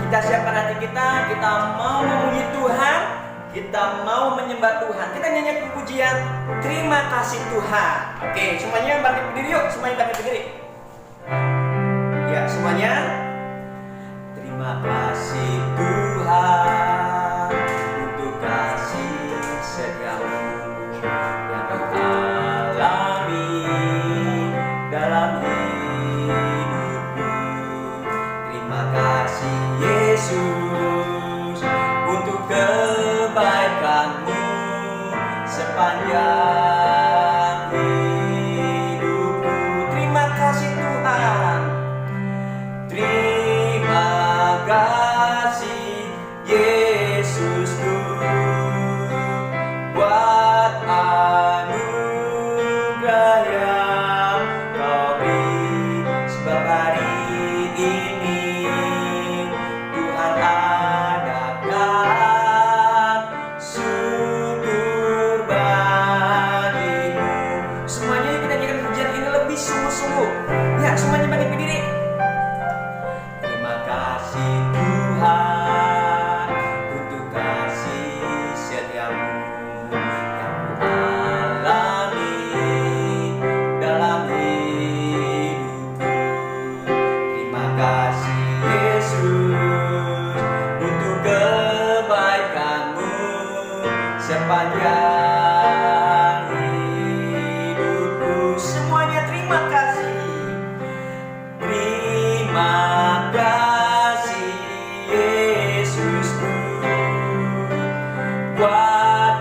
Kita siapkan hati kita mau memuji Tuhan, kita mau menyembah Tuhan. Kita nyanyikan pujian terima kasih Tuhan. Oke, semuanya bangkit berdiri yuk, semuanya bangkit berdiri. Ya, semuanya. Terima kasih Tuhan untuk kasih setiamu yang kau alami dalam hidupku. Terima kasih Yesus untuk kebaikanmu sepanjang hidupku. Terima kasih Tuhan. Terima kasih Yesusku buat anugerah yang kau beri. Sebab hari ini Tuhan adakan syukur bagimu. Semuanya kita nyanyikan pujian ini lebih sungguh-sungguh. Ya, semuanya bangkit berdiri. Terima kasih Tuhan untuk kasih setiamu yang ku alami dalam hidupku. Terima kasih Yesus untuk kebaikanmu sepanjang hidupku. Semuanya terima kasih. Terima kasih Yesusku buat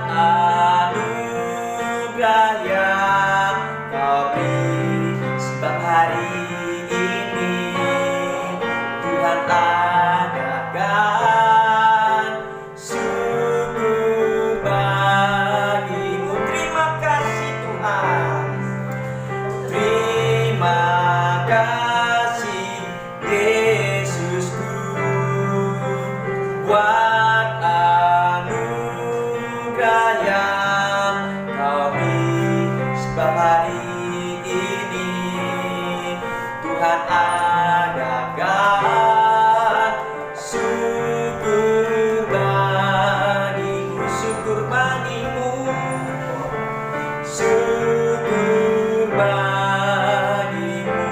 anugerah yang kau beri. Sebab hari ini Tuhan adakan syukur bagimu. Terima kasih Tuhan. Terima kasih Yesusku buat anugerah yang kau beri. Sebab hari ini Tuhan adakan syukur bagimu. Syukur bagimu. Syukur bagimu.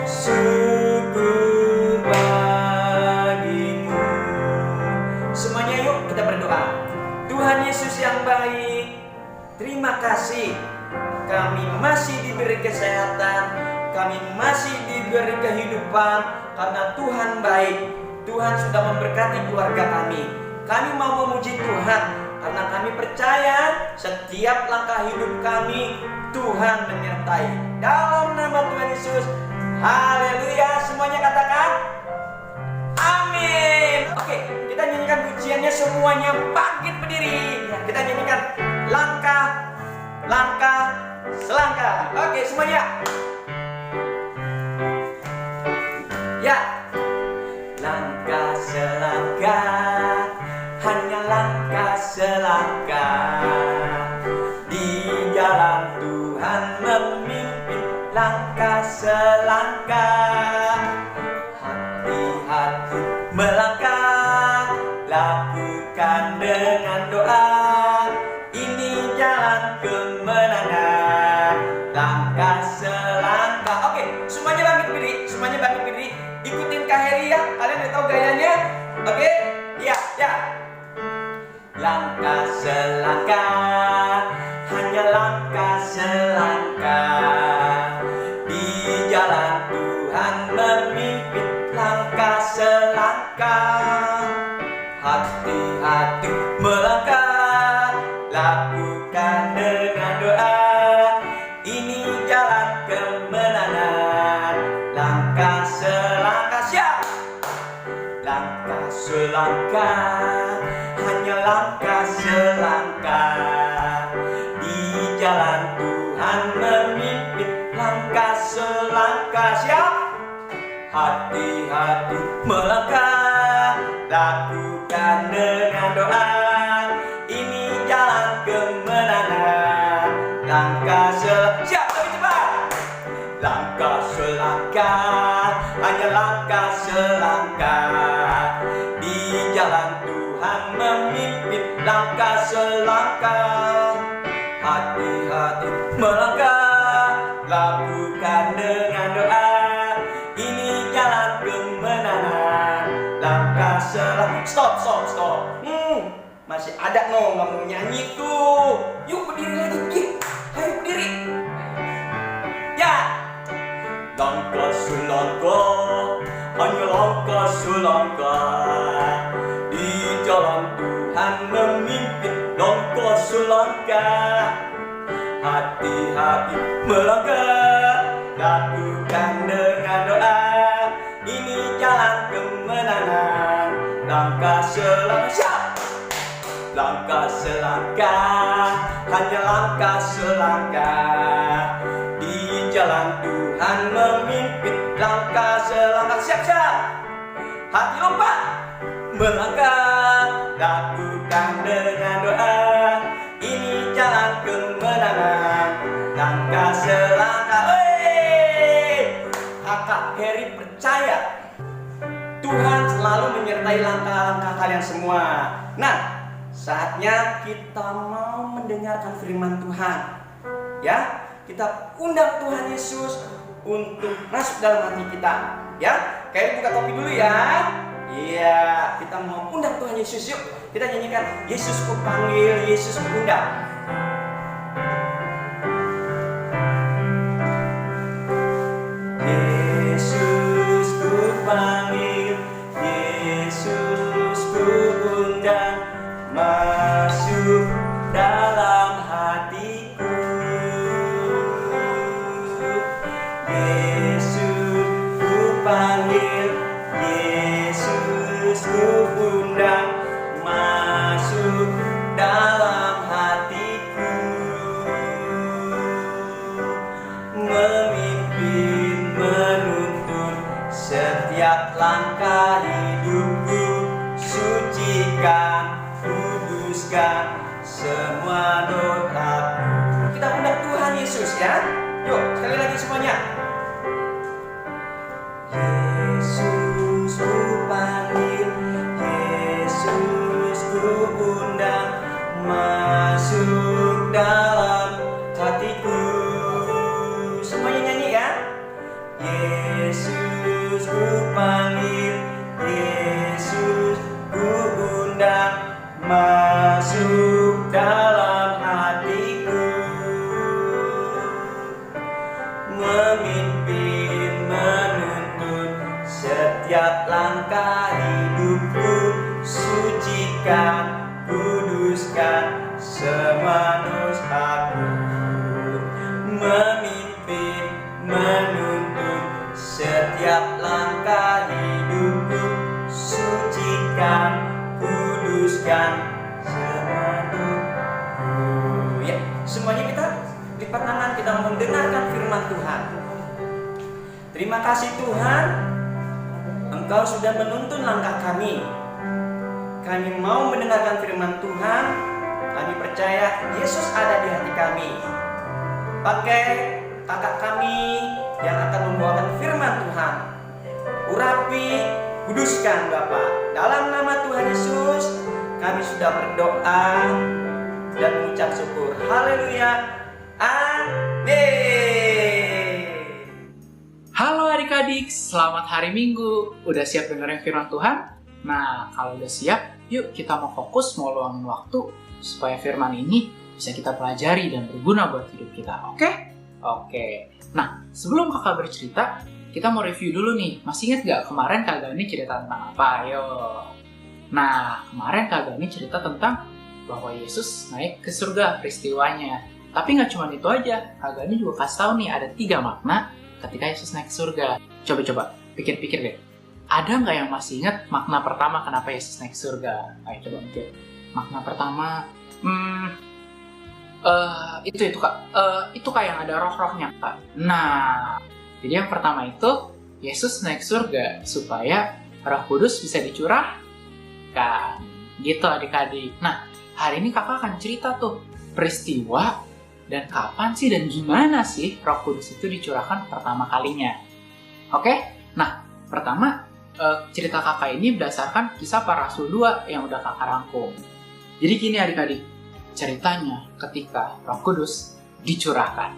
Syukur bagimu. Semuanya yuk kita berdoa. Tuhan Yesus yang baik, terima kasih kami masih diberi kesehatan, kami masih diberi kehidupan karena Tuhan baik. Tuhan sudah memberkati keluarga kami. Kami mau memuji Tuhan karena kami percaya setiap langkah hidup kami Tuhan menyertai. Dalam nama Tuhan Yesus, haleluya. Semuanya katakan amin. Oke, kita nyanyikan pujiannya semuanya bangkit berdiri. Kita nyanyikan langkah, langkah, selangkah. Oke, semuanya. Ya. Langkah selangkah, hanya langkah selangkah di jalan Tuhan memimpin. Langkah selangkah, hati-hati melangkah, lakukan dengan doa. Ini jalan kemenangan. Langkah selangkah. Oke, semuanya bangkit berdiri, semuanya bangkit berdiri. Ikutin Kak Heri ya, kalian udah tahu gayanya. Oke, ya, ya. Langkah selangkah, hanya langkah selangkah di jalan Tuhan memimpin. Langkah selangkah, hati-hati melangkah, lakukan dengan doa. Ini jalan kemenangan. Langkah selangkah, siap. Langkah selangkah, hanya langkah selangkah di jalan Tuhan memimpin. Langkah selangkah, siap. Hati-hati melangkah, lakukan dengan doa. Ini jalan kemenangan. Langkah selangkah, siap, lebih cepat. Langkah selangkah, hanya langkah selangkah. Di jalan Tuhan memimpin langkah selangkah. Hati-hati melangkah, lakukan dengan doa. Ini jalan kemenangan, langkah selangkah. Stop. Masih ada nggak mau nyanyi tuh. Yuk berdiri lagi, yuk. Ayo berdiri. Ya. Langkah selangkah, hanya langkah selangkah. Di jalan Tuhan memimpin langkah selangkah. Hati-hati melangkah, lakukan dengan doa. Ini jalan kemenangan, langkah selangkah. Langkah selangkah, hanya langkah selangkah. Di jalan Tuhan memimpin langkah selangkah. Siap. Hati lompat, melangkah, lakukan dengan doa. Ini jalan kemenangan, langkah selangkah. Kakak Heri percaya Tuhan selalu menyertai langkah-langkah kalian semua. Nah, saatnya kita mau mendengarkan firman Tuhan. Ya, kita undang Tuhan Yesus untuk masuk dalam hati kita. Ya, kayak buka topi dulu ya. Iya, kita mau undang Tuhan Yesus. Yuk, kita nyanyikan Yesus ku panggil, Yesus ku undang. Yesus ku panggil, Yesus ku undang, masuk dalam hatiku. Yesus ku panggil, Yesus ku undang, masuk dalam hatiku. Memimpin, menuntun setiap langkah hidupku. Sucikan, kuduskan semua dosaku. Kita undang Tuhan Yesus ya. Yuk, sekali lagi semuanya. Yesus ku panggil, Yesus ku undang, masuk dalam hatiku. Semuanya nyanyi ya. Yesus ku panggil, Yesus ku undang, masuk dalam hatiku. Memimpin, menuntun setiap langkah hidupku. Sucikan, kuduskan semua dosaku. Memimpin, menuntun setiap langkah hidupku. Sucikan, kuduskan semua dosaku. Ya, semuanya kita lipat tangan, kita mendengarkan firman Tuhan. Terima kasih Tuhan, Engkau sudah menuntun langkah kami. Kami mau mendengarkan firman Tuhan. Kami percaya Yesus ada di hati kami. Pakai kakak kami yang akan membawakan firman Tuhan. Urapi, kuduskan Bapa. Dalam nama Tuhan Yesus, kami sudah berdoa dan mengucap syukur. Haleluya. Amin. Halo adik-adik, selamat hari Minggu. Udah siap dengerin firman Tuhan? Nah, kalau udah siap, yuk kita mau fokus, mau luangin waktu supaya firman ini bisa kita pelajari dan berguna buat hidup kita, oke? Oke. Nah, sebelum kakak bercerita, kita mau review dulu nih. Masih ingat gak kemarin Kak Gani cerita tentang apa? Ayo. Nah, kemarin Kak Gani cerita tentang bahwa Yesus naik ke surga peristiwanya. Tapi nggak cuma itu aja, Kak Gani juga kasih tahu nih ada 3 makna ketika Yesus naik ke surga. Coba pikir-pikir deh. Ada nggak yang masih ingat makna pertama kenapa Yesus naik ke surga? Ayo coba mikir. Makna pertama, itu Kak. Itu Kak yang ada roh-rohnya Kak. Nah, jadi yang pertama itu Yesus naik surga supaya Roh Kudus bisa dicurahkan. Gitu adik-adik. Nah, hari ini kakak akan cerita tuh peristiwa dan kapan sih dan gimana sih Roh Kudus itu dicurahkan pertama kalinya. Oke? Nah, Pertama, cerita kakak ini berdasarkan kisah para rasul 2 yang udah kakak rangkum. Jadi gini adik-adik, ceritanya ketika Roh Kudus dicurahkan.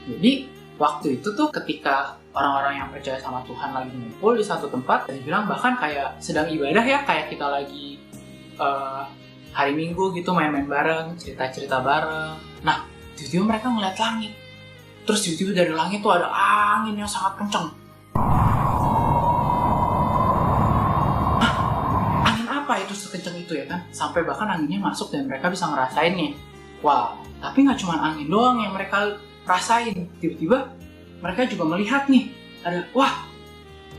Jadi waktu itu tuh ketika orang-orang yang percaya sama Tuhan lagi ngumpul di satu tempat, dan bilang bahkan kayak sedang ibadah ya, kayak kita lagi hari Minggu gitu, main-main bareng, cerita-cerita bareng. Nah, tiba-tiba mereka ngeliat langit. Terus tiba-tiba dari langit tuh ada angin yang sangat kenceng. Apa itu sekencang itu ya kan? Sampai bahkan anginnya masuk dan mereka bisa ngerasainnya. Wah, tapi nggak cuma angin doang yang mereka rasain. Tiba-tiba mereka juga melihat nih,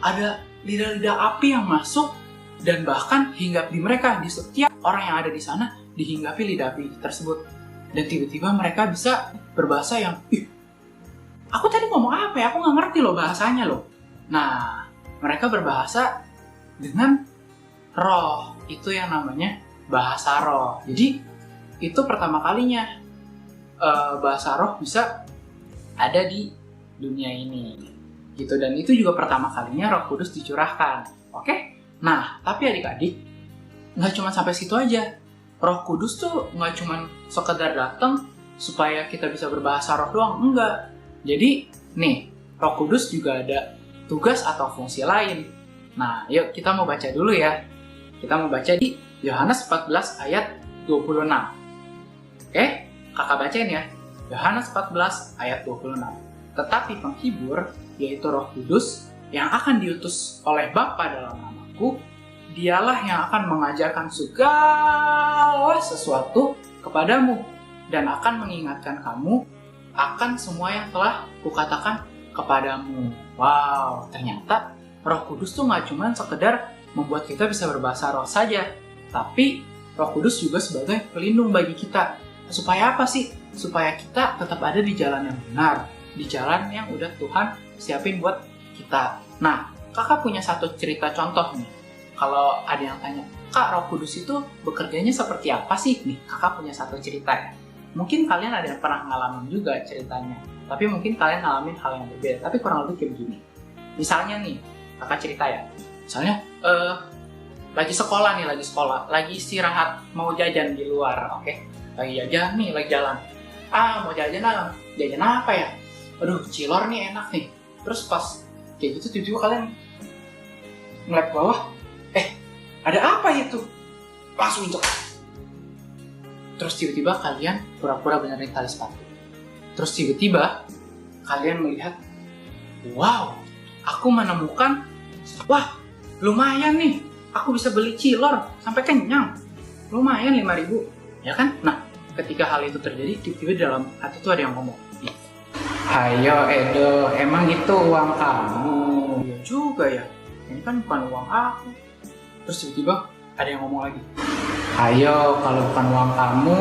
ada lidah-lidah api yang masuk dan bahkan hinggap di mereka. Di setiap orang yang ada di sana dihinggapi lidah api tersebut. Dan tiba-tiba mereka bisa berbahasa yang, aku tadi ngomong apa ya? Aku nggak ngerti loh bahasanya loh. Nah, mereka berbahasa dengan roh, itu yang namanya bahasa roh. Jadi itu pertama kalinya bahasa roh bisa ada di dunia ini gitu, dan itu juga pertama kalinya Roh Kudus dicurahkan. Oke? Nah, tapi adik-adik, nggak cuma sampai situ aja. Roh Kudus tuh nggak cuma sekedar datang supaya kita bisa berbahasa roh doang, enggak. Jadi nih, Roh Kudus juga ada tugas atau fungsi lain. Nah, yuk kita mau baca dulu ya. Kita mau baca di Yohanes 14 ayat 26. Oke, kakak bacain ya. Yohanes 14 ayat 26. Tetapi penghibur, yaitu Roh Kudus, yang akan diutus oleh Bapa dalam namaku, dialah yang akan mengajarkan segala sesuatu kepadamu dan akan mengingatkan kamu akan semua yang telah kukatakan kepadamu. Wow, ternyata Roh Kudus tuh nggak cuma sekedar membuat kita bisa berbahasa roh saja, tapi Roh Kudus juga sebagai pelindung bagi kita. Supaya apa sih? Supaya kita tetap ada di jalan yang benar, di jalan yang udah Tuhan siapin buat kita. Nah, kakak punya satu cerita contoh nih. Kalau ada yang tanya, Kak, Roh Kudus itu bekerjanya seperti apa sih? Nih, kakak punya satu cerita ya. Mungkin kalian ada yang pernah ngalamin juga ceritanya, tapi mungkin kalian ngalamin hal yang berbeda, tapi kurang lebih kayak begini. Misalnya nih, kakak cerita ya. Misalnya, lagi sekolah, lagi istirahat, mau jajan di luar, oke? Lagi jajan nih, lagi jalan. Mau jajan apa ya? Aduh, cilor nih enak nih. Terus pas kayak gitu, tiba-tiba kalian ngeliat bawah, ada apa itu? Langsung injek. Terus tiba-tiba kalian pura-pura benerin tali sepatu. Terus tiba-tiba kalian melihat, wow, aku menemukan, lumayan nih, aku bisa beli cilor sampai kenyang. Lumayan 5.000, ya kan? Nah, ketika hal itu terjadi, tiba-tiba dalam hati itu ada yang ngomong, "Hayo Edo, emang itu uang kamu?" Ya juga ya, ini kan bukan uang aku. Terus tiba-tiba ada yang ngomong lagi, "Hayo, kalau bukan uang kamu,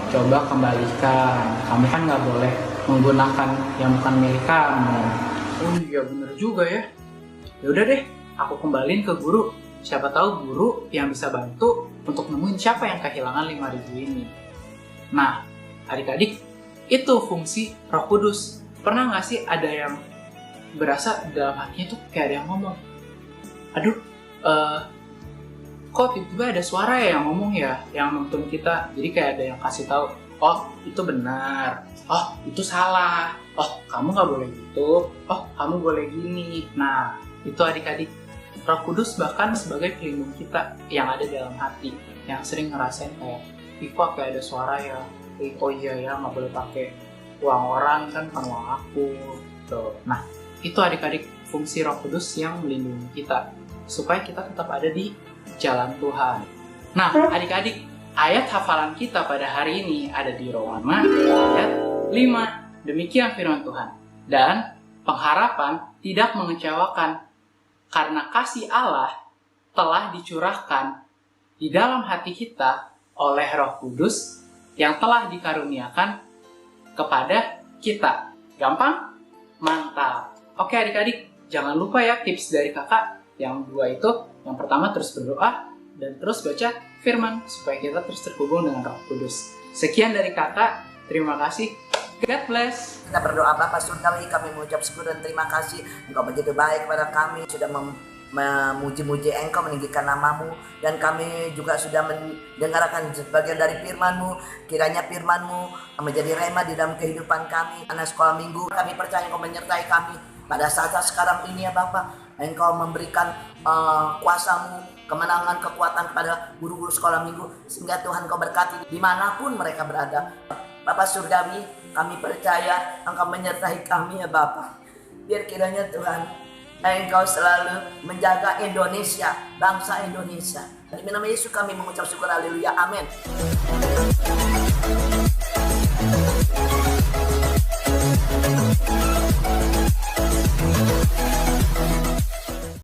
coba kembalikan. Kamu kan nggak boleh menggunakan yang bukan milik kamu." Oh iya, bener juga ya. Ya udah deh, aku kembaliin ke guru. Siapa tahu guru yang bisa bantu untuk nemuin siapa yang kehilangan 5.000 ini. Nah, adik-adik, itu fungsi Roh Kudus. Pernah nggak sih ada yang berasa dalam hatinya tuh kayak ada yang ngomong, aduh, kok tiba-tiba ada suara ya yang ngomong ya, yang nuntun kita. Jadi kayak ada yang kasih tahu, oh itu benar, oh itu salah, oh kamu nggak boleh gitu, oh kamu boleh gini. Nah, itu adik-adik, Roh Kudus bahkan sebagai pelindung kita yang ada dalam hati, yang sering ngerasain kayak, kok kayak ada suara ya, oh iya ya nggak boleh pakai uang orang, kan bukan uang aku. Tuh. Nah, itu adik-adik fungsi Roh Kudus yang melindungi kita, supaya kita tetap ada di jalan Tuhan. Nah, adik-adik, ayat hafalan kita pada hari ini ada di Roma ayat 5. Demikian firman Tuhan. Dan pengharapan tidak mengecewakan, karena kasih Allah telah dicurahkan di dalam hati kita oleh Roh Kudus yang telah dikaruniakan kepada kita. Gampang? Mantap. Oke adik-adik, jangan lupa ya tips dari kakak yang 2 itu. Yang pertama, terus berdoa dan terus baca firman supaya kita terus terhubung dengan Roh Kudus. Sekian dari kakak, terima kasih. God bless. Kita berdoa Bapa Surgawi, kami mengucap syukur dan terima kasih. Engkau begitu baik kepada kami, sudah memuji-muji Engkau, meninggikan namamu, dan kami juga sudah mendengarkan sebagian dari firman-Mu. Kiranya firman-Mu menjadi rema di dalam kehidupan kami. Anak sekolah minggu, kami percaya Engkau menyertai kami pada saat sekarang ini ya Bapa. Engkau memberikan kuasa-Mu, kemenangan, kekuatan kepada guru-guru sekolah minggu, sehingga Tuhan Kau berkati dimanapun mereka berada. Bapak Surgawi, kami percaya Engkau menyertai kami ya Bapa. Biar kiranya Tuhan, Engkau selalu menjaga Indonesia, bangsa Indonesia. Di nama Yesus kami mengucap syukur, haleluya, amin.